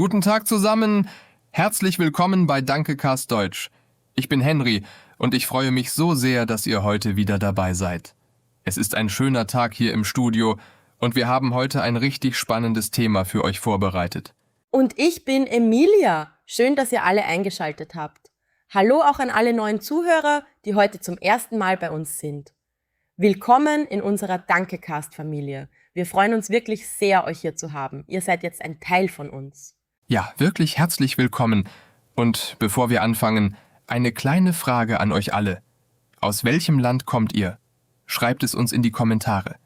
Guten Tag zusammen. Herzlich willkommen bei Dankecast Deutsch. Ich bin Henry und ich freue mich so sehr, dass ihr heute wieder dabei seid. Es ist ein schöner Tag hier im Studio und wir haben heute ein richtig spannendes Thema für euch vorbereitet. Und ich bin Emilia. Schön, dass ihr alle eingeschaltet habt. Hallo auch an alle neuen Zuhörer, die heute zum ersten Mal bei uns sind. Willkommen in unserer Dankecast-Familie. Wir freuen uns wirklich sehr, euch hier zu haben. Ihr seid jetzt ein Teil von uns. Ja, wirklich herzlich willkommen. Und bevor wir anfangen, eine kleine Frage an euch alle. Aus welchem Land kommt ihr? Schreibt es uns in die Kommentare.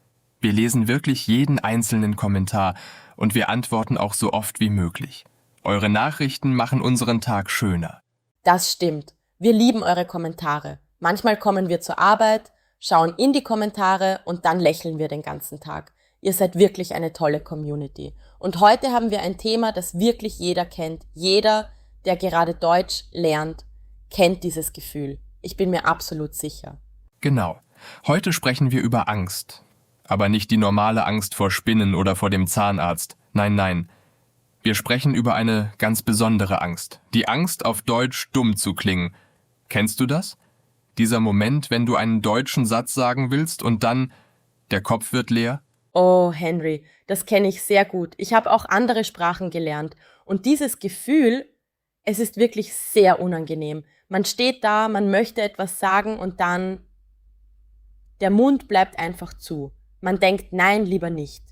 Wir lesen wirklich jeden einzelnen Kommentar und wir antworten auch so oft wie möglich. Eure Nachrichten machen unseren Tag schöner. Das stimmt. Wir lieben eure Kommentare. Manchmal kommen wir zur Arbeit, schauen in die Kommentare und dann lächeln wir den ganzen Tag. Ihr seid wirklich eine tolle Community. Und heute haben wir ein Thema, das wirklich jeder kennt. Jeder, der gerade Deutsch lernt, kennt dieses Gefühl. Ich bin mir absolut sicher. Genau. Heute sprechen wir über Angst. Aber nicht die normale Angst vor Spinnen oder vor dem Zahnarzt. Nein, nein. Wir sprechen über eine ganz besondere Angst. Die Angst, auf Deutsch dumm zu klingen. Kennst du das? Dieser Moment, wenn du einen deutschen Satz sagen willst und dann der Kopf wird leer? Oh, Henry, das kenne ich sehr gut. Ich habe auch andere Sprachen gelernt. Und dieses Gefühl, es ist wirklich sehr unangenehm. Man steht da, man möchte etwas sagen und dann der Mund bleibt einfach zu. Man denkt, nein, lieber nicht.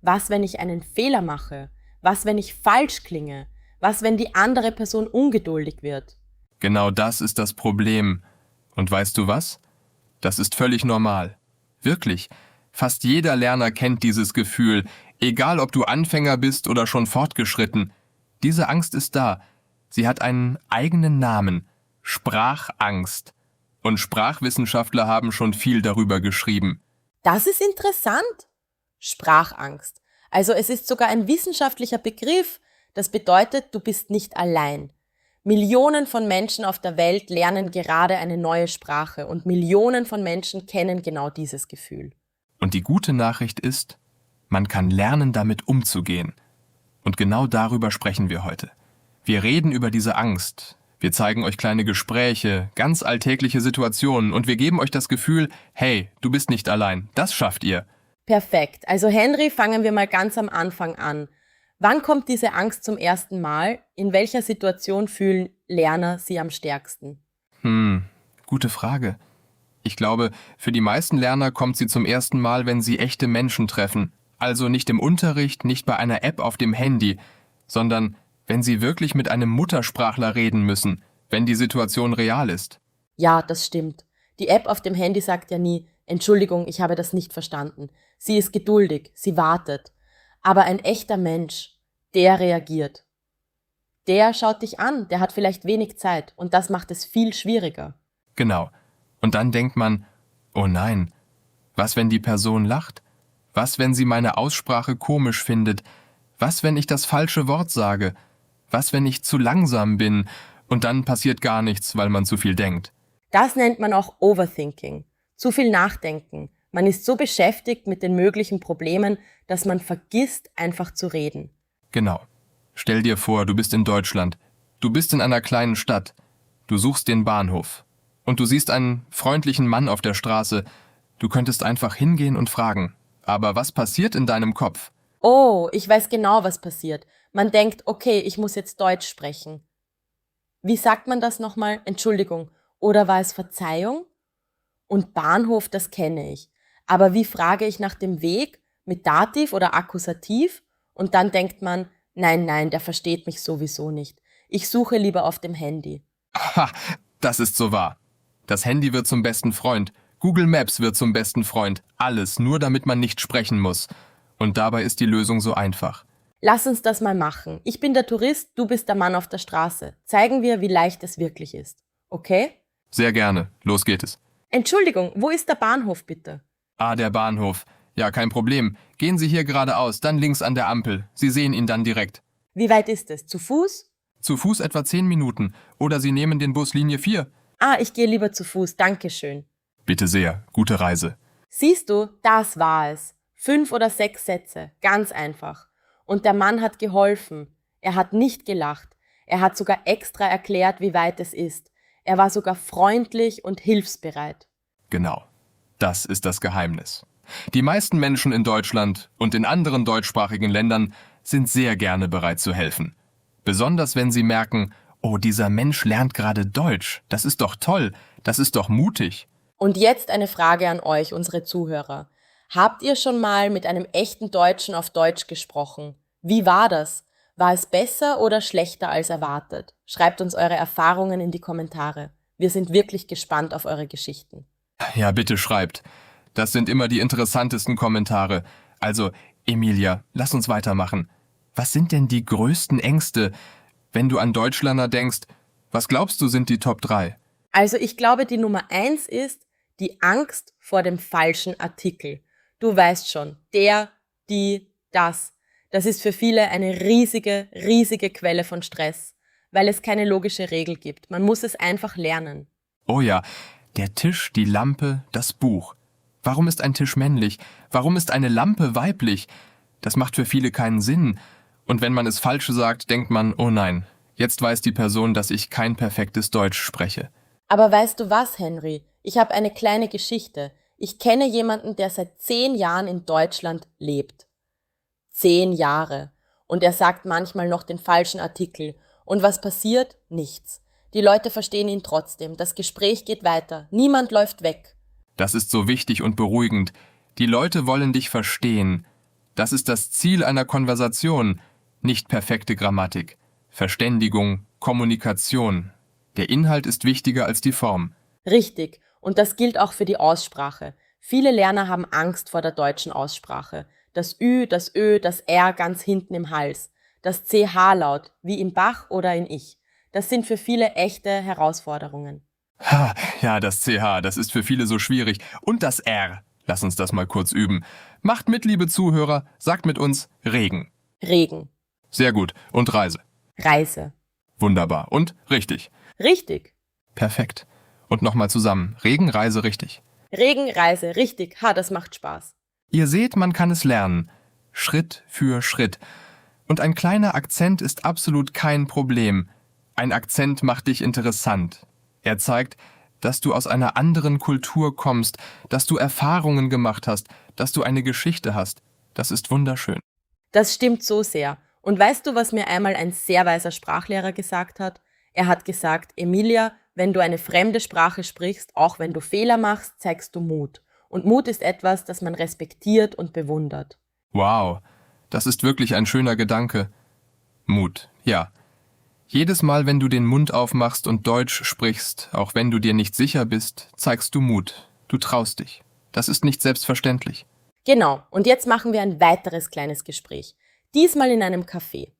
Was, wenn ich einen Fehler mache? Was, wenn ich falsch klinge? Was, wenn die andere Person ungeduldig wird? Genau das ist das Problem. Und weißt du was? Das ist völlig normal. Wirklich. Fast jeder Lerner kennt dieses Gefühl, egal ob du Anfänger bist oder schon fortgeschritten. Diese Angst ist da. Sie hat einen eigenen Namen. Sprachangst. Und Sprachwissenschaftler haben schon viel darüber geschrieben. Das ist interessant. Sprachangst. Also es ist sogar ein wissenschaftlicher Begriff. Das bedeutet, du bist nicht allein. Millionen von Menschen auf der Welt lernen gerade eine neue Sprache und Millionen von Menschen kennen genau dieses Gefühl. Und die gute Nachricht ist, man kann lernen, damit umzugehen. Und genau darüber sprechen wir heute. Wir reden über diese Angst. Wir zeigen euch kleine Gespräche, ganz alltägliche Situationen und wir geben euch das Gefühl, hey, du bist nicht allein, das schafft ihr. Perfekt. Also Henry, fangen wir mal ganz am Anfang an. Wann kommt diese Angst zum ersten Mal? In welcher Situation fühlen Lerner sie am stärksten? Gute Frage. Ich glaube, für die meisten Lerner kommt sie zum ersten Mal, wenn sie echte Menschen treffen. Also nicht im Unterricht, nicht bei einer App auf dem Handy, sondern wenn sie wirklich mit einem Muttersprachler reden müssen, wenn die Situation real ist. Ja, das stimmt. Die App auf dem Handy sagt ja nie, Entschuldigung, ich habe das nicht verstanden. Sie ist geduldig, sie wartet. Aber ein echter Mensch, der reagiert. Der schaut dich an, der hat vielleicht wenig Zeit und das macht es viel schwieriger. Genau. Und dann denkt man, oh nein, was, wenn die Person lacht? Was, wenn sie meine Aussprache komisch findet? Was, wenn ich das falsche Wort sage? Was, wenn ich zu langsam bin? Und dann passiert gar nichts, weil man zu viel denkt. Das nennt man auch Overthinking. Zu viel Nachdenken. Man ist so beschäftigt mit den möglichen Problemen, dass man vergisst, einfach zu reden. Genau. Stell dir vor, du bist in Deutschland. Du bist in einer kleinen Stadt. Du suchst den Bahnhof. Und du siehst einen freundlichen Mann auf der Straße. Du könntest einfach hingehen und fragen. Aber was passiert in deinem Kopf? Oh, ich weiß genau, was passiert. Man denkt, okay, ich muss jetzt Deutsch sprechen. Wie sagt man das nochmal? Entschuldigung. Oder war es Verzeihung? Und Bahnhof, das kenne ich. Aber wie frage ich nach dem Weg? Mit Dativ oder Akkusativ? Und dann denkt man, nein, der versteht mich sowieso nicht. Ich suche lieber auf dem Handy. Ha, das ist so wahr. Das Handy wird zum besten Freund. Google Maps wird zum besten Freund. Alles, nur damit man nicht sprechen muss. Und dabei ist die Lösung so einfach. Lass uns das mal machen. Ich bin der Tourist, du bist der Mann auf der Straße. Zeigen wir, wie leicht es wirklich ist. Okay? Sehr gerne. Los geht es. Entschuldigung, wo ist der Bahnhof bitte? Ah, der Bahnhof. Ja, kein Problem. Gehen Sie hier geradeaus, dann links an der Ampel. Sie sehen ihn dann direkt. Wie weit ist es? Zu Fuß? Zu Fuß etwa 10 Minuten. Oder Sie nehmen den Bus Linie 4. Ah, ich gehe lieber zu Fuß, danke schön. Bitte sehr. Gute Reise. Siehst du, das war es. 5 oder 6 Sätze, ganz einfach. Und der Mann hat geholfen. Er hat nicht gelacht. Er hat sogar extra erklärt, wie weit es ist. Er war sogar freundlich und hilfsbereit. Genau. Das ist das Geheimnis. Die meisten Menschen in Deutschland und in anderen deutschsprachigen Ländern sind sehr gerne bereit zu helfen. Besonders wenn sie merken, oh, dieser Mensch lernt gerade Deutsch. Das ist doch toll. Das ist doch mutig. Und jetzt eine Frage an euch, unsere Zuhörer. Habt ihr schon mal mit einem echten Deutschen auf Deutsch gesprochen? Wie war das? War es besser oder schlechter als erwartet? Schreibt uns eure Erfahrungen in die Kommentare. Wir sind wirklich gespannt auf eure Geschichten. Ja, bitte schreibt. Das sind immer die interessantesten Kommentare. Also, Emilia, lass uns weitermachen. Was sind denn die größten Ängste, wenn du an Deutschlerner denkst? Was glaubst du sind die Top 3? Also ich glaube, die Nummer 1 ist die Angst vor dem falschen Artikel. Du weißt schon, der, die, das. Das ist für viele eine riesige, riesige Quelle von Stress, weil es keine logische Regel gibt. Man muss es einfach lernen. Oh ja, der Tisch, die Lampe, das Buch. Warum ist ein Tisch männlich? Warum ist eine Lampe weiblich? Das macht für viele keinen Sinn. Und wenn man es falsch sagt, denkt man, oh nein, jetzt weiß die Person, dass ich kein perfektes Deutsch spreche. Aber weißt du was, Henry? Ich habe eine kleine Geschichte. Ich kenne jemanden, der seit 10 Jahren in Deutschland lebt. 10 Jahre. Und er sagt manchmal noch den falschen Artikel. Und was passiert? Nichts. Die Leute verstehen ihn trotzdem. Das Gespräch geht weiter. Niemand läuft weg. Das ist so wichtig und beruhigend. Die Leute wollen dich verstehen. Das ist das Ziel einer Konversation, nicht perfekte Grammatik. Verständigung, Kommunikation. Der Inhalt ist wichtiger als die Form. Richtig. Und das gilt auch für die Aussprache. Viele Lerner haben Angst vor der deutschen Aussprache. Das Ü, das Ö, das R ganz hinten im Hals. Das CH-Laut, wie in Bach oder in Ich. Das sind für viele echte Herausforderungen. Ha, ja, das CH, das ist für viele so schwierig. Und das R. Lass uns das mal kurz üben. Macht mit, liebe Zuhörer, sagt mit uns Regen. Regen. Sehr gut. Und Reise. Reise. Wunderbar. Und richtig. Richtig. Perfekt. Und nochmal zusammen. Regen, Reise, richtig. Regen, Reise, richtig. Ha, das macht Spaß. Ihr seht, man kann es lernen. Schritt für Schritt. Und ein kleiner Akzent ist absolut kein Problem. Ein Akzent macht dich interessant. Er zeigt, dass du aus einer anderen Kultur kommst, dass du Erfahrungen gemacht hast, dass du eine Geschichte hast. Das ist wunderschön. Das stimmt so sehr. Und weißt du, was mir einmal ein sehr weiser Sprachlehrer gesagt hat? Er hat gesagt, Emilia, wenn du eine fremde Sprache sprichst, auch wenn du Fehler machst, zeigst du Mut. Und Mut ist etwas, das man respektiert und bewundert. Wow, das ist wirklich ein schöner Gedanke. Mut, ja. Jedes Mal, wenn du den Mund aufmachst und Deutsch sprichst, auch wenn du dir nicht sicher bist, zeigst du Mut. Du traust dich. Das ist nicht selbstverständlich. Genau, und jetzt machen wir ein weiteres kleines Gespräch. Diesmal in einem Café.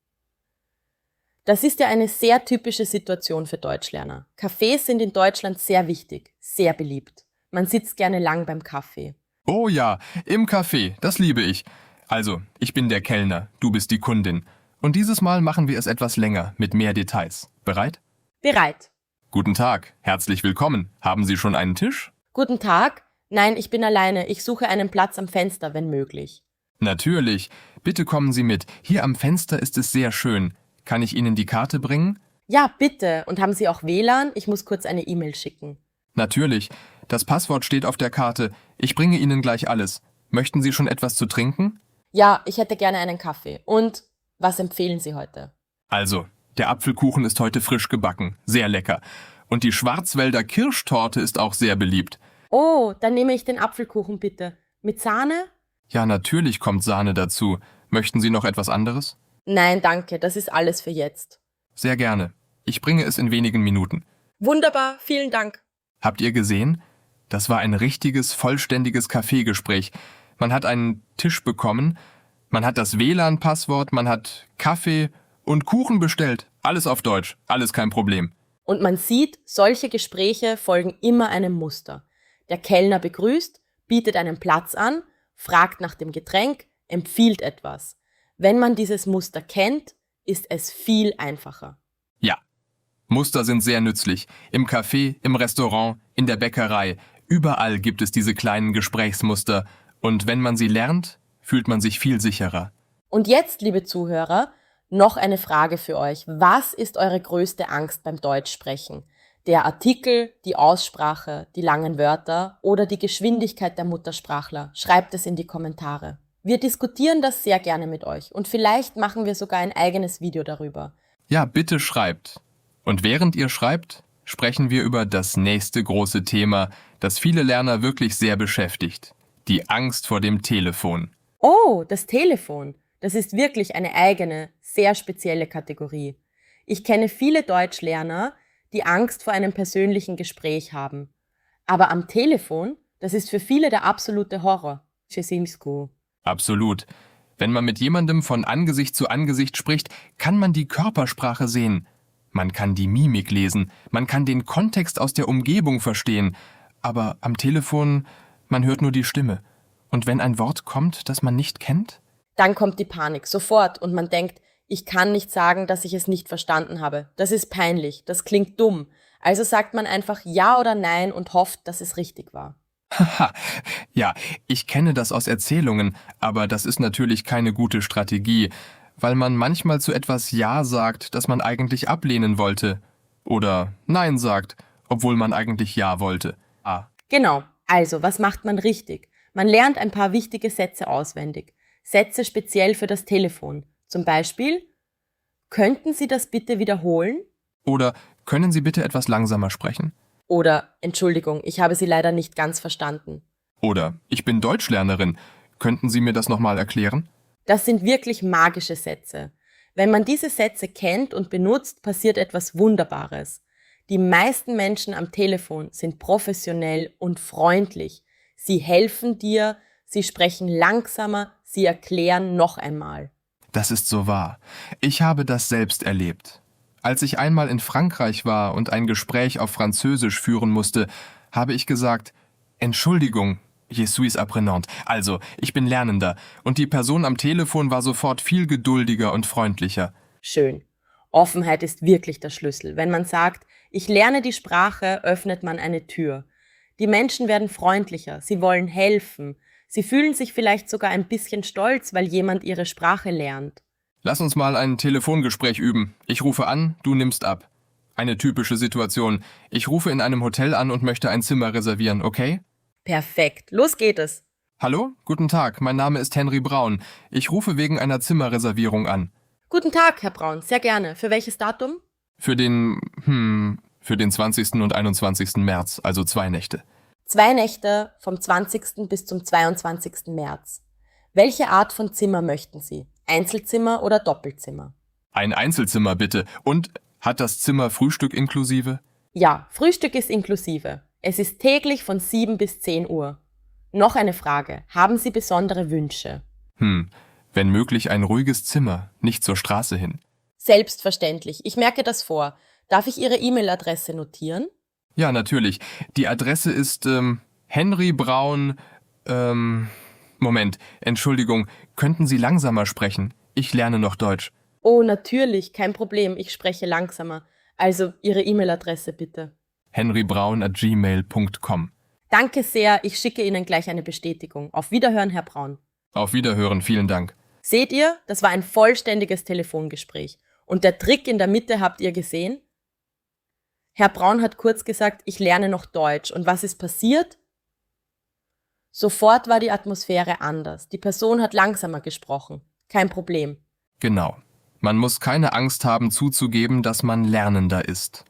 Das ist ja eine sehr typische Situation für Deutschlerner. Cafés sind in Deutschland sehr wichtig, sehr beliebt. Man sitzt gerne lang beim Kaffee. Oh ja, im Café, das liebe ich. Also, ich bin der Kellner, du bist die Kundin. Und dieses Mal machen wir es etwas länger, mit mehr Details. Bereit? Bereit. Guten Tag, herzlich willkommen. Haben Sie schon einen Tisch? Guten Tag. Nein, ich bin alleine. Ich suche einen Platz am Fenster, wenn möglich. Natürlich. Bitte kommen Sie mit. Hier am Fenster ist es sehr schön. Kann ich Ihnen die Karte bringen? Ja, bitte. Und haben Sie auch WLAN? Ich muss kurz eine E-Mail schicken. Natürlich. Das Passwort steht auf der Karte. Ich bringe Ihnen gleich alles. Möchten Sie schon etwas zu trinken? Ja, ich hätte gerne einen Kaffee. Und was empfehlen Sie heute? Also, der Apfelkuchen ist heute frisch gebacken. Sehr lecker. Und die Schwarzwälder Kirschtorte ist auch sehr beliebt. Oh, dann nehme ich den Apfelkuchen bitte. Mit Sahne? Ja, natürlich kommt Sahne dazu. Möchten Sie noch etwas anderes? Nein, danke. Das ist alles für jetzt. Sehr gerne. Ich bringe es in wenigen Minuten. Wunderbar. Vielen Dank. Habt ihr gesehen? Das war ein richtiges, vollständiges Kaffeegespräch. Man hat einen Tisch bekommen, man hat das WLAN-Passwort, man hat Kaffee und Kuchen bestellt. Alles auf Deutsch, alles kein Problem. Und man sieht, solche Gespräche folgen immer einem Muster. Der Kellner begrüßt, bietet einen Platz an, fragt nach dem Getränk, empfiehlt etwas. Wenn man dieses Muster kennt, ist es viel einfacher. Ja, Muster sind sehr nützlich. Im Café, im Restaurant, in der Bäckerei. Überall gibt es diese kleinen Gesprächsmuster. Und wenn man sie lernt, fühlt man sich viel sicherer. Und jetzt, liebe Zuhörer, Noch eine Frage für euch. Was ist eure größte Angst beim Deutschsprechen? Der Artikel, die Aussprache, die langen Wörter oder die Geschwindigkeit der Muttersprachler? Schreibt es in die Kommentare. Wir diskutieren das sehr gerne mit euch und vielleicht machen wir sogar ein eigenes Video darüber. Ja, bitte schreibt. Und während ihr schreibt, sprechen wir über das nächste große Thema, das viele Lerner wirklich sehr beschäftigt. Die Angst vor dem Telefon. Oh, das Telefon. Das ist wirklich eine eigene, sehr spezielle Kategorie. Ich kenne viele Deutschlerner, die Angst vor einem persönlichen Gespräch haben. Aber am Telefon, das ist für viele der absolute Horror. Czesimsku. Absolut. Wenn man mit jemandem von Angesicht zu Angesicht spricht, kann man die Körpersprache sehen. Man kann die Mimik lesen, man kann den Kontext aus der Umgebung verstehen. Aber am Telefon, man hört nur die Stimme. Und wenn ein Wort kommt, das man nicht kennt? Dann kommt die Panik, sofort, und man denkt, ich kann nicht sagen, dass ich es nicht verstanden habe. Das ist peinlich, das klingt dumm. Also sagt man einfach Ja oder Nein und hofft, dass es richtig war. Haha, ja, ich kenne das aus Erzählungen, aber das ist natürlich keine gute Strategie, weil man manchmal zu etwas Ja sagt, das man eigentlich ablehnen wollte. Oder Nein sagt, obwohl man eigentlich Ja wollte. Genau, also was macht man richtig? Man lernt ein paar wichtige Sätze auswendig. Sätze speziell für das Telefon. Zum Beispiel, könnten Sie das bitte wiederholen? Oder können Sie bitte etwas langsamer sprechen? Oder, Entschuldigung, ich habe Sie leider nicht ganz verstanden. Oder ich bin Deutschlernerin. Könnten Sie mir das nochmal erklären? Das sind wirklich magische Sätze. Wenn man diese Sätze kennt und benutzt, passiert etwas Wunderbares. Die meisten Menschen am Telefon sind professionell und freundlich. Sie helfen dir, sie sprechen langsamer, sie erklären noch einmal. Das ist so wahr. Ich habe das selbst erlebt. Als ich einmal in Frankreich war und ein Gespräch auf Französisch führen musste, habe ich gesagt, Entschuldigung, je suis apprenant, also ich bin Lernender, und die Person am Telefon war sofort viel geduldiger und freundlicher. Schön. Offenheit ist wirklich der Schlüssel. Wenn man sagt, ich lerne die Sprache, öffnet man eine Tür. Die Menschen werden freundlicher, sie wollen helfen. Sie fühlen sich vielleicht sogar ein bisschen stolz, weil jemand ihre Sprache lernt. Lass uns mal ein Telefongespräch üben. Ich rufe an, du nimmst ab. Eine typische Situation. Ich rufe in einem Hotel an und möchte ein Zimmer reservieren, okay? Perfekt, los geht es. Hallo, guten Tag, mein Name ist Henry Braun. Ich rufe wegen einer Zimmerreservierung an. Guten Tag, Herr Braun, sehr gerne. Für welches Datum? Für den 20. und 21. März, also 2 Nächte. 2 Nächte vom 20. bis zum 22. März. Welche Art von Zimmer möchten Sie? Einzelzimmer oder Doppelzimmer? Ein Einzelzimmer bitte. Und hat das Zimmer Frühstück inklusive? Ja, Frühstück ist inklusive. Es ist täglich von 7 bis 10 Uhr. Noch eine Frage. Haben Sie besondere Wünsche? Wenn möglich ein ruhiges Zimmer, nicht zur Straße hin. Selbstverständlich. Ich merke das vor. Darf ich Ihre E-Mail-Adresse notieren? Ja, natürlich. Die Adresse ist Henry Braun. Moment, Entschuldigung, könnten Sie langsamer sprechen? Ich lerne noch Deutsch. Oh, natürlich, kein Problem. Ich spreche langsamer. Also Ihre E-Mail-Adresse bitte. henrybraun@gmail.com. Danke sehr. Ich schicke Ihnen gleich eine Bestätigung. Auf Wiederhören, Herr Braun. Auf Wiederhören, vielen Dank. Seht ihr, das war ein vollständiges Telefongespräch. Und der Trick in der Mitte habt ihr gesehen? Herr Braun hat kurz gesagt, ich lerne noch Deutsch. Und was ist passiert? Sofort war die Atmosphäre anders. Die Person hat langsamer gesprochen. Kein Problem. Genau. Man muss keine Angst haben zuzugeben, dass man Lernender ist.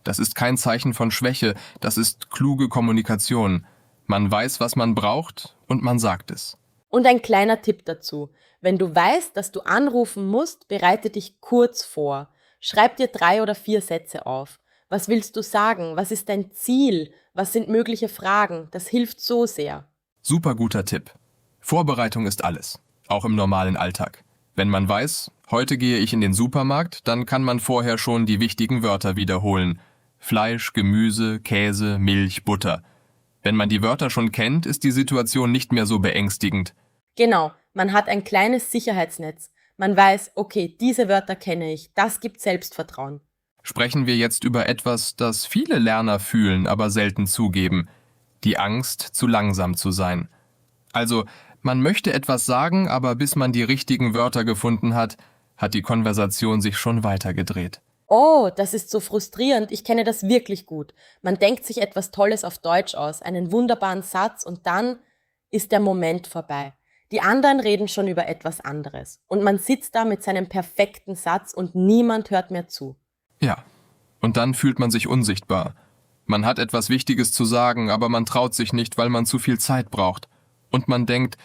Das ist kein Zeichen von Schwäche, das ist kluge Kommunikation. Man weiß, was man braucht und man sagt es. Und ein kleiner Tipp dazu. Wenn du weißt, dass du anrufen musst, bereite dich kurz vor. Schreib dir 3 oder 4 Sätze auf. Was willst du sagen? Was ist dein Ziel? Was sind mögliche Fragen? Das hilft so sehr. Super guter Tipp. Vorbereitung ist alles, auch im normalen Alltag. Wenn man weiß, heute gehe ich in den Supermarkt, dann kann man vorher schon die wichtigen Wörter wiederholen. Fleisch, Gemüse, Käse, Milch, Butter. Wenn man die Wörter schon kennt, ist die Situation nicht mehr so beängstigend. Genau, man hat ein kleines Sicherheitsnetz. Man weiß, okay, diese Wörter kenne ich. Das gibt Selbstvertrauen. Sprechen wir jetzt über etwas, das viele Lerner fühlen, aber selten zugeben. Die Angst, zu langsam zu sein. Also, man möchte etwas sagen, aber bis man die richtigen Wörter gefunden hat, hat die Konversation sich schon weitergedreht. Oh, das ist so frustrierend. Ich kenne das wirklich gut. Man denkt sich etwas Tolles auf Deutsch aus, einen wunderbaren Satz und dann ist der Moment vorbei. Die anderen reden schon über etwas anderes. Und man sitzt da mit seinem perfekten Satz und niemand hört mehr zu. Ja, und dann fühlt man sich unsichtbar. Man hat etwas Wichtiges zu sagen, aber man traut sich nicht, weil man zu viel Zeit braucht. Und man denkt,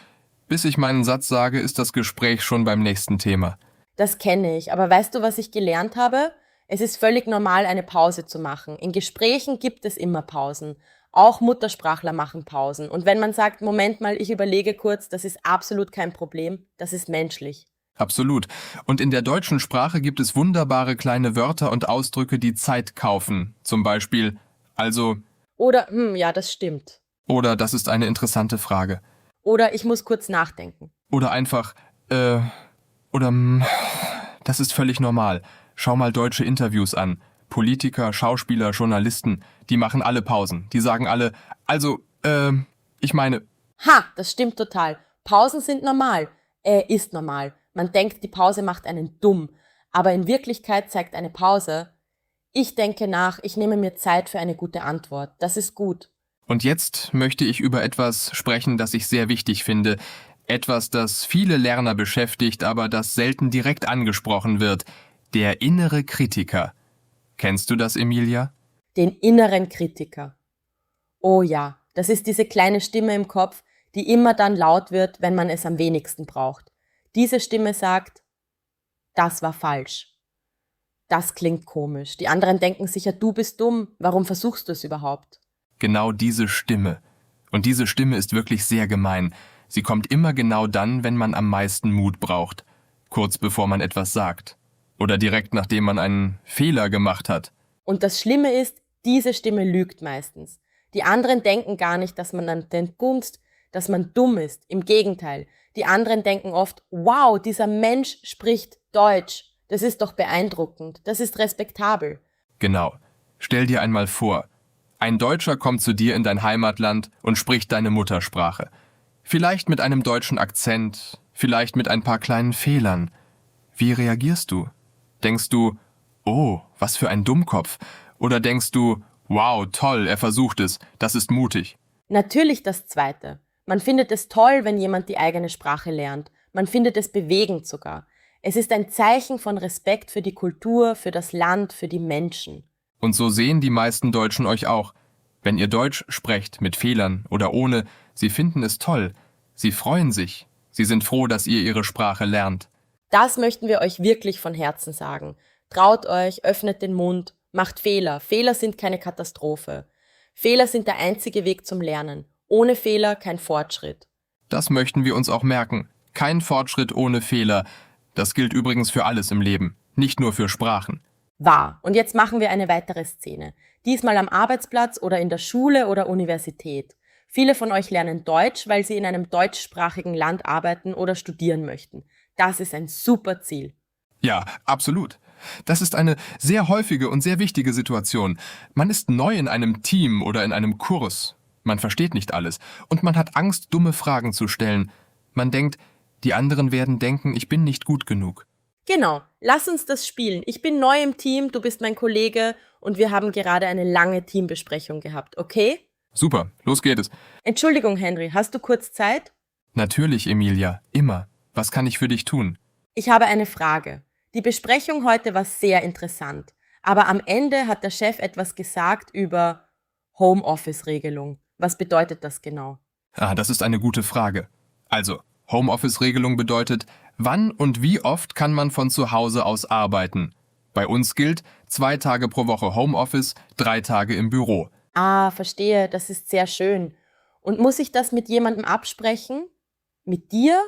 bis ich meinen Satz sage, ist das Gespräch schon beim nächsten Thema. Das kenne ich, aber weißt du, was ich gelernt habe? Es ist völlig normal, eine Pause zu machen. In Gesprächen gibt es immer Pausen. Auch Muttersprachler machen Pausen. Und wenn man sagt, Moment mal, ich überlege kurz, das ist absolut kein Problem, das ist menschlich. Absolut. Und in der deutschen Sprache gibt es wunderbare kleine Wörter und Ausdrücke, die Zeit kaufen. Zum Beispiel, also, Oder, ja, das stimmt. oder das ist eine interessante Frage. Oder ich muss kurz nachdenken. Oder einfach, oder, das ist völlig normal. Schau mal deutsche Interviews an. Politiker, Schauspieler, Journalisten, die machen alle Pausen. Die sagen alle, also, ich meine, Ha, das stimmt total. Pausen sind normal. Ist normal. Man denkt, die Pause macht einen dumm. Aber in Wirklichkeit zeigt eine Pause, ich denke nach, ich nehme mir Zeit für eine gute Antwort. Das ist gut. und jetzt möchte ich über etwas sprechen, das ich sehr wichtig finde. Etwas, das viele Lerner beschäftigt, aber das selten direkt angesprochen wird. Der innere Kritiker. Kennst du das, Emilia? Den inneren Kritiker. Oh ja, das ist diese kleine Stimme im Kopf, die immer dann laut wird, wenn man es am wenigsten braucht. Diese Stimme sagt, das war falsch. Das klingt komisch. Die anderen denken sicher, du bist dumm. Warum versuchst du es überhaupt? Genau diese Stimme. Und diese Stimme ist wirklich sehr gemein. Sie kommt immer genau dann, wenn man am meisten Mut braucht. Kurz bevor man etwas sagt. Oder direkt nachdem man einen Fehler gemacht hat. Und das Schlimme ist, diese Stimme lügt meistens. Die anderen denken gar nicht, dass man an den Gunst, dass man dumm ist. Im Gegenteil. Die anderen denken oft, wow, dieser Mensch spricht Deutsch. Das ist doch beeindruckend. Das ist respektabel. Genau. Stell dir einmal vor, ein Deutscher kommt zu dir in dein Heimatland und spricht deine Muttersprache. Vielleicht mit einem deutschen Akzent, vielleicht mit ein paar kleinen Fehlern. Wie reagierst du? Denkst du, oh, was für ein Dummkopf? Oder denkst du, wow, toll, er versucht es, das ist mutig? Natürlich das Zweite. Man findet es toll, wenn jemand die eigene Sprache lernt. Man findet es bewegend sogar. Es ist ein Zeichen von Respekt für die Kultur, für das Land, für die Menschen. Und so sehen die meisten Deutschen euch auch. Wenn ihr Deutsch sprecht, mit Fehlern oder ohne, sie finden es toll. Sie freuen sich. Sie sind froh, dass ihr ihre Sprache lernt. Das möchten wir euch wirklich von Herzen sagen. Traut euch, öffnet den Mund, macht Fehler. Fehler sind keine Katastrophe. Fehler sind der einzige Weg zum Lernen. Ohne Fehler kein Fortschritt. Das möchten wir uns auch merken. Kein Fortschritt ohne Fehler. Das gilt übrigens für alles im Leben, nicht nur für Sprachen. Wahr. Und jetzt machen wir eine weitere Szene. Diesmal am Arbeitsplatz oder in der Schule oder Universität. Viele von euch lernen Deutsch, weil sie in einem deutschsprachigen Land arbeiten oder studieren möchten. Das ist ein super Ziel. Ja, absolut. Das ist eine sehr häufige und sehr wichtige Situation. Man ist neu in einem Team oder in einem Kurs. Man versteht nicht alles und man hat Angst, dumme Fragen zu stellen. Man denkt, die anderen werden denken, ich bin nicht gut genug. Genau, lass uns das spielen. Ich bin neu im Team, du bist mein Kollege und wir haben gerade eine lange Teambesprechung gehabt, okay? Super, los geht es. Entschuldigung, Henry, hast du kurz Zeit? Natürlich, Emilia, immer. Was kann ich für dich tun? Ich habe eine Frage. Die Besprechung heute war sehr interessant, aber am Ende hat der Chef etwas gesagt über Homeoffice-Regelung. Was bedeutet das genau? Das ist eine gute Frage. Also, Homeoffice-Regelung bedeutet, wann und wie oft kann man von zu Hause aus arbeiten. Bei uns gilt 2 Tage pro Woche Homeoffice, 3 Tage im Büro. Ah, verstehe, das ist sehr schön. Und muss ich das mit jemandem absprechen? Mit dir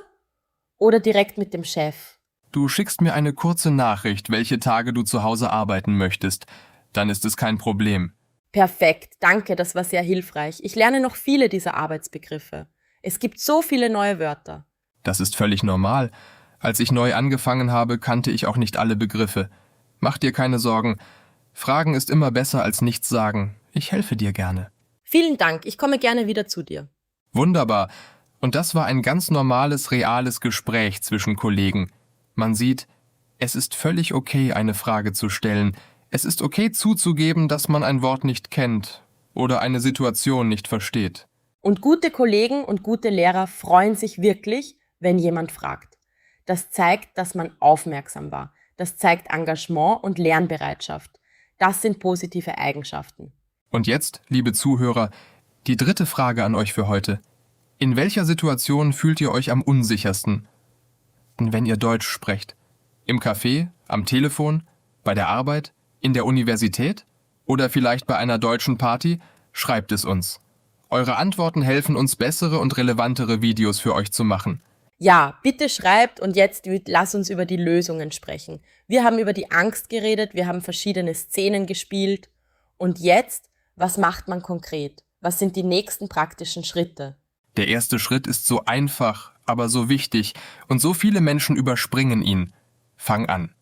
oder direkt mit dem Chef? Du schickst mir eine kurze Nachricht, welche Tage du zu Hause arbeiten möchtest. Dann ist es kein Problem. Perfekt, danke, das war sehr hilfreich. Ich lerne noch viele dieser Arbeitsbegriffe. Es gibt so viele neue Wörter. Das ist völlig normal. Als ich neu angefangen habe, kannte ich auch nicht alle Begriffe. Mach dir keine Sorgen. Fragen ist immer besser als nichts sagen. Ich helfe dir gerne. Vielen Dank, ich komme gerne wieder zu dir. Wunderbar. Und das war ein ganz normales, reales Gespräch zwischen Kollegen. Man sieht, Es ist völlig okay, eine Frage zu stellen. Es ist okay zuzugeben, dass man ein Wort nicht kennt oder eine Situation nicht versteht. Und gute Kollegen und gute Lehrer freuen sich wirklich, wenn jemand fragt. Das zeigt, dass man aufmerksam war. Das zeigt Engagement und Lernbereitschaft. Das sind positive Eigenschaften. Und jetzt, liebe Zuhörer, die dritte Frage an euch für heute. In welcher Situation fühlt ihr euch am unsichersten, wenn ihr Deutsch sprecht? Im Café, am Telefon, bei der Arbeit, in der Universität oder vielleicht bei einer deutschen Party? Schreibt es uns. Eure Antworten helfen uns, bessere und relevantere Videos für euch zu machen. Ja, bitte schreibt und jetzt lass uns über die Lösungen sprechen. Wir haben über die Angst geredet, wir haben verschiedene Szenen gespielt. Und jetzt, was macht man konkret? Was sind die nächsten praktischen Schritte? Der erste Schritt ist so einfach, aber so wichtig und so viele Menschen überspringen ihn. Fang an.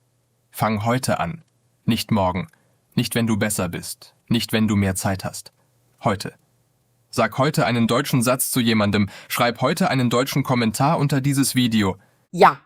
Fang heute an. Nicht morgen. Nicht, wenn du besser bist. Nicht, wenn du mehr Zeit hast. Heute. Sag heute einen deutschen Satz zu jemandem. Schreib heute einen deutschen Kommentar unter dieses Video. Ja.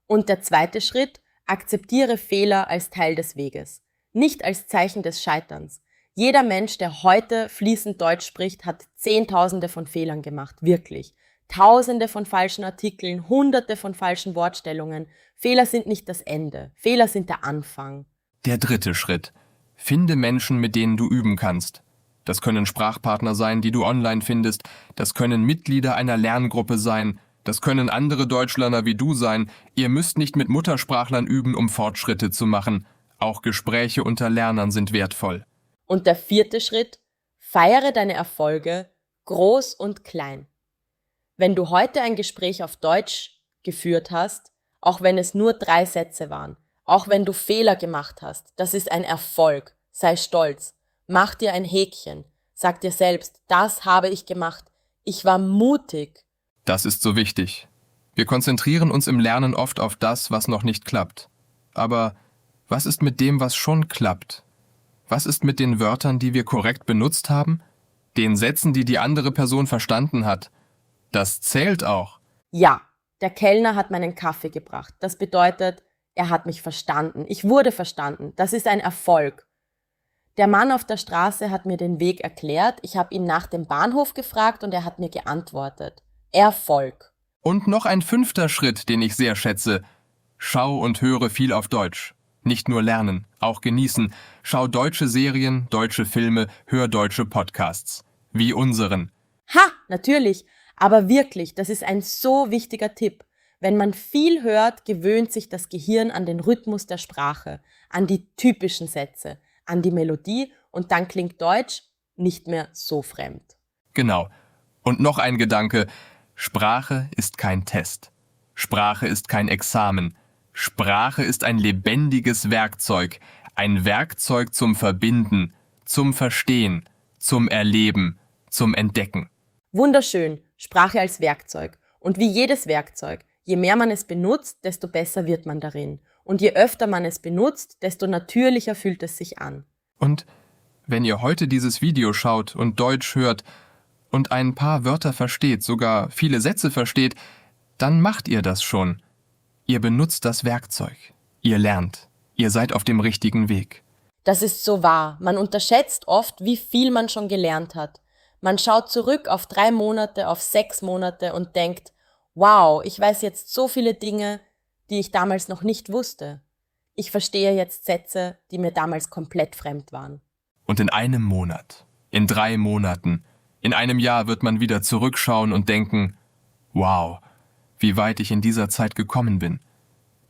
Und der zweite Schritt, akzeptiere Fehler als Teil des Weges. Nicht als Zeichen des Scheiterns. Jeder Mensch, der heute fließend Deutsch spricht, hat Zehntausende von Fehlern gemacht. Wirklich. Tausende von falschen Artikeln, Hunderte von falschen Wortstellungen. Fehler sind nicht das Ende. Fehler sind der Anfang. Der dritte Schritt. Finde Menschen, mit denen du üben kannst. Das können Sprachpartner sein, die du online findest. Das können Mitglieder einer Lerngruppe sein. Das können andere Deutschlerner wie du sein. Ihr müsst nicht mit Muttersprachlern üben, um Fortschritte zu machen. Auch Gespräche unter Lernern sind wertvoll. Und der vierte Schritt, feiere deine Erfolge, groß und klein. Wenn du heute ein Gespräch auf Deutsch geführt hast, auch wenn es nur 3 Sätze waren, auch wenn du Fehler gemacht hast, das ist ein Erfolg. Sei stolz. Mach dir ein Häkchen. Sag dir selbst, das habe ich gemacht. Ich war mutig. Das ist so wichtig. Wir konzentrieren uns im Lernen oft auf das, was noch nicht klappt. Aber was ist mit dem, was schon klappt? Was ist mit den Wörtern, die wir korrekt benutzt haben? Den Sätzen, die die andere Person verstanden hat? Das zählt auch. Ja, der Kellner hat meinen Kaffee gebracht. Das bedeutet, er hat mich verstanden. Ich wurde verstanden. Das ist ein Erfolg. Der Mann auf der Straße hat mir den Weg erklärt. Ich habe ihn nach dem Bahnhof gefragt und er hat mir geantwortet. Erfolg. Und noch ein 5. Schritt, den ich sehr schätze. Schau und höre viel auf Deutsch. Nicht nur lernen, auch genießen. Schau deutsche Serien, deutsche Filme, hör deutsche Podcasts. Wie unseren. Ha, natürlich. Aber wirklich, das ist ein so wichtiger Tipp. Wenn man viel hört, gewöhnt sich das Gehirn an den Rhythmus der Sprache, an die typischen Sätze, an die Melodie und dann klingt Deutsch nicht mehr so fremd. Genau. Und noch ein Gedanke. Sprache ist kein Test. Sprache ist kein Examen. Sprache ist ein lebendiges Werkzeug. Ein Werkzeug zum Verbinden, zum Verstehen, zum Erleben, zum Entdecken. Wunderschön, Sprache als Werkzeug. Und wie jedes Werkzeug, je mehr man es benutzt, desto besser wird man darin. Und je öfter man es benutzt, desto natürlicher fühlt es sich an. Und wenn ihr heute dieses Video schaut und Deutsch hört und ein paar Wörter versteht, sogar viele Sätze versteht, dann macht ihr das schon. Ihr benutzt das Werkzeug. Ihr lernt. Ihr seid auf dem richtigen Weg. Das ist so wahr. Man unterschätzt oft, wie viel man schon gelernt hat. Man schaut zurück auf 3 Monate, auf 6 Monate und denkt, wow, ich weiß jetzt so viele Dinge, die ich damals noch nicht wusste. Ich verstehe jetzt Sätze, die mir damals komplett fremd waren. Und in einem Monat, in 3 Monaten, in einem Jahr wird man wieder zurückschauen und denken, wow, wie weit ich in dieser Zeit gekommen bin.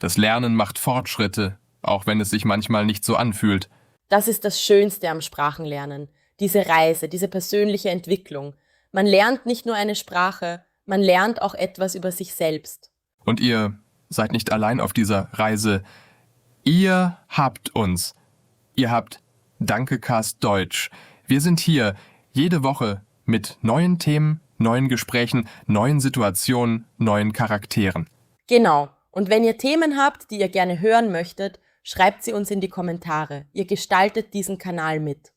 Das Lernen macht Fortschritte, auch wenn es sich manchmal nicht so anfühlt. Das ist das Schönste am Sprachenlernen. Diese Reise, diese persönliche Entwicklung. Man lernt nicht nur eine Sprache, man lernt auch etwas über sich selbst. Und ihr seid nicht allein auf dieser Reise. Ihr habt uns. Ihr habt Dankecast Deutsch. Wir sind hier jede Woche mit neuen Themen, neuen Gesprächen, neuen Situationen, neuen Charakteren. Genau. Und wenn ihr Themen habt, die ihr gerne hören möchtet, schreibt sie uns in die Kommentare. Ihr gestaltet diesen Kanal mit.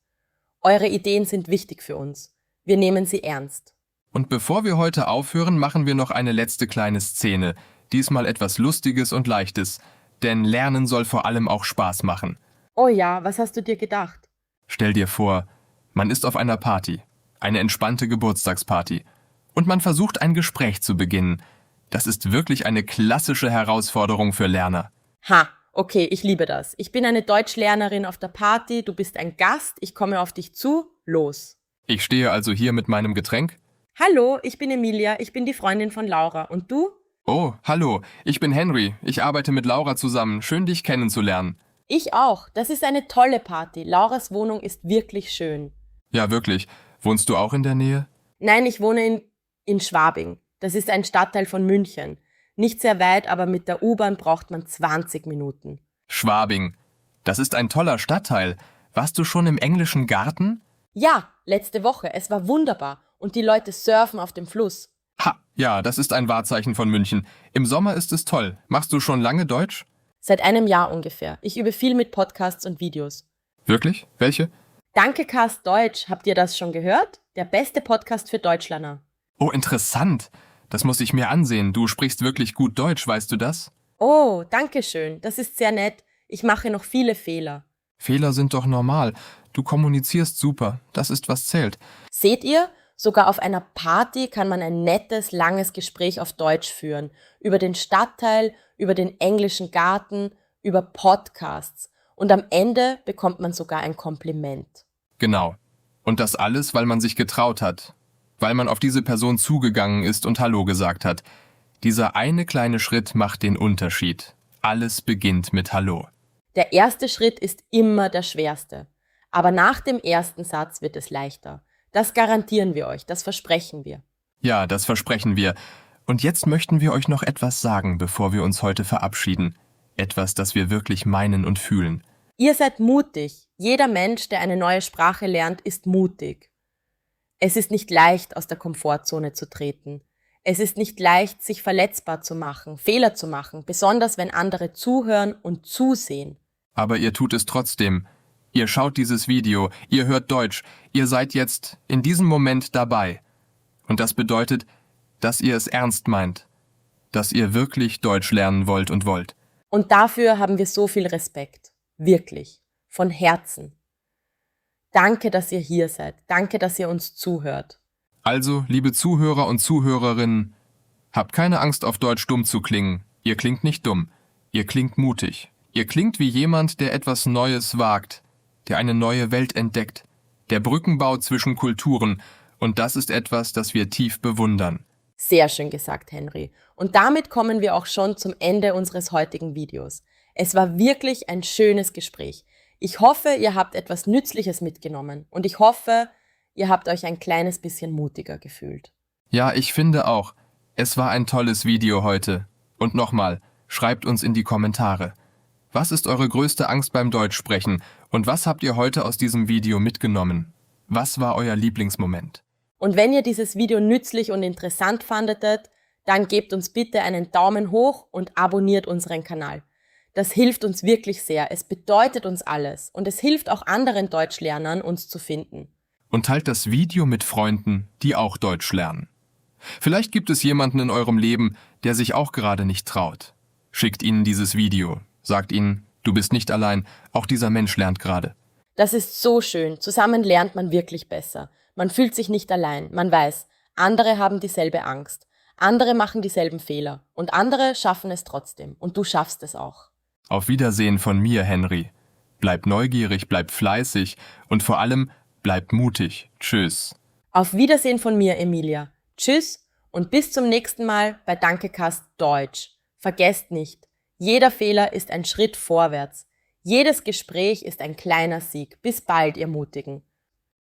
Eure Ideen sind wichtig für uns. Wir nehmen sie ernst. Und bevor wir heute aufhören, machen wir noch eine letzte kleine Szene. Diesmal etwas Lustiges und Leichtes. Denn Lernen soll vor allem auch Spaß machen. Oh ja, was hast du dir gedacht? Stell dir vor, man ist auf einer Party, eine entspannte Geburtstagsparty, und man versucht ein Gespräch zu beginnen. Das ist wirklich eine klassische Herausforderung für Lerner. Ha, okay, ich liebe das. Ich bin eine Deutschlernerin auf der Party, du bist ein Gast, ich komme auf dich zu, los. Ich stehe also hier mit meinem Getränk. Hallo, ich bin Emilia, ich bin die Freundin von Laura. Und du? Oh, hallo, ich bin Henry. Ich arbeite mit Laura zusammen. Schön, dich kennenzulernen. Ich auch. Das ist eine tolle Party. Lauras Wohnung ist wirklich schön. Ja, wirklich. Wohnst du auch in der Nähe? Nein, ich wohne in Schwabing. Das ist ein Stadtteil von München. Nicht sehr weit, aber mit der U-Bahn braucht man 20 Minuten. Schwabing. Das ist ein toller Stadtteil. Warst du schon im englischen Garten? Ja, letzte Woche. Es war wunderbar. Und die Leute surfen auf dem Fluss. Ha, ja, das ist ein Wahrzeichen von München. Im Sommer ist es toll. Machst du schon lange Deutsch? Seit einem Jahr ungefähr. Ich übe viel mit Podcasts und Videos. Wirklich? Welche? Danke Cast Deutsch. Habt ihr das schon gehört? Der beste Podcast für Deutschlerner. Oh, interessant. Das muss ich mir ansehen. Du sprichst wirklich gut Deutsch, weißt du das? Oh, danke schön. Das ist sehr nett. Ich mache noch viele Fehler. Fehler sind doch normal. Du kommunizierst super. Das ist, was zählt. Seht ihr? Sogar auf einer Party kann man ein nettes, langes Gespräch auf Deutsch führen. Über den Stadtteil, über den englischen Garten, über Podcasts. Und am Ende bekommt man sogar ein Kompliment. Genau. Und das alles, weil man sich getraut hat. Weil man auf diese Person zugegangen ist und Hallo gesagt hat. Dieser eine kleine Schritt macht den Unterschied. Alles beginnt mit Hallo. Der erste Schritt ist immer der schwerste. Aber nach dem ersten Satz wird es leichter. Das garantieren wir euch, das versprechen wir. Ja, das versprechen wir. Und jetzt möchten wir euch noch etwas sagen, bevor wir uns heute verabschieden. Etwas, das wir wirklich meinen und fühlen. Ihr seid mutig. Jeder Mensch, der eine neue Sprache lernt, ist mutig. Es ist nicht leicht, aus der Komfortzone zu treten. Es ist nicht leicht, sich verletzbar zu machen, Fehler zu machen, besonders wenn andere zuhören und zusehen. Aber ihr tut es trotzdem. Ihr schaut dieses Video, ihr hört Deutsch, ihr seid jetzt in diesem Moment dabei. Und das bedeutet, dass ihr es ernst meint, dass ihr wirklich Deutsch lernen wollt. Und dafür haben wir so viel Respekt. Wirklich. Von Herzen. Danke, dass ihr hier seid. Danke, dass ihr uns zuhört. Also, liebe Zuhörer und Zuhörerinnen, habt keine Angst, auf Deutsch dumm zu klingen. Ihr klingt nicht dumm. Ihr klingt mutig. Ihr klingt wie jemand, der etwas Neues wagt, der eine neue Welt entdeckt, der Brücken baut zwischen Kulturen. Und das ist etwas, das wir tief bewundern. Sehr schön gesagt, Henry. Und damit kommen wir auch schon zum Ende unseres heutigen Videos. Es war wirklich ein schönes Gespräch. Ich hoffe, ihr habt etwas Nützliches mitgenommen. Und ich hoffe, ihr habt euch ein kleines bisschen mutiger gefühlt. Ja, ich finde auch. Es war ein tolles Video heute. Und nochmal, schreibt uns in die Kommentare. Was ist eure größte Angst beim Deutschsprechen? Und was habt ihr heute aus diesem Video mitgenommen? Was war euer Lieblingsmoment? Und wenn ihr dieses Video nützlich und interessant fandetet, dann gebt uns bitte einen Daumen hoch und abonniert unseren Kanal. Das hilft uns wirklich sehr. Es bedeutet uns alles. Und es hilft auch anderen Deutschlernern, uns zu finden. Und teilt das Video mit Freunden, die auch Deutsch lernen. Vielleicht gibt es jemanden in eurem Leben, der sich auch gerade nicht traut. Schickt ihnen dieses Video. Sagt ihnen, du bist nicht allein, auch dieser Mensch lernt gerade. Das ist so schön. Zusammen lernt man wirklich besser. Man fühlt sich nicht allein. Man weiß, andere haben dieselbe Angst. Andere machen dieselben Fehler. Und andere schaffen es trotzdem. Und du schaffst es auch. Auf Wiedersehen von mir, Henry. Bleib neugierig, bleib fleißig und vor allem bleib mutig. Tschüss. Auf Wiedersehen von mir, Emilia. Tschüss und bis zum nächsten Mal bei Dankecast Deutsch. Vergesst nicht, jeder Fehler ist ein Schritt vorwärts. Jedes Gespräch ist ein kleiner Sieg. Bis bald, ihr Mutigen.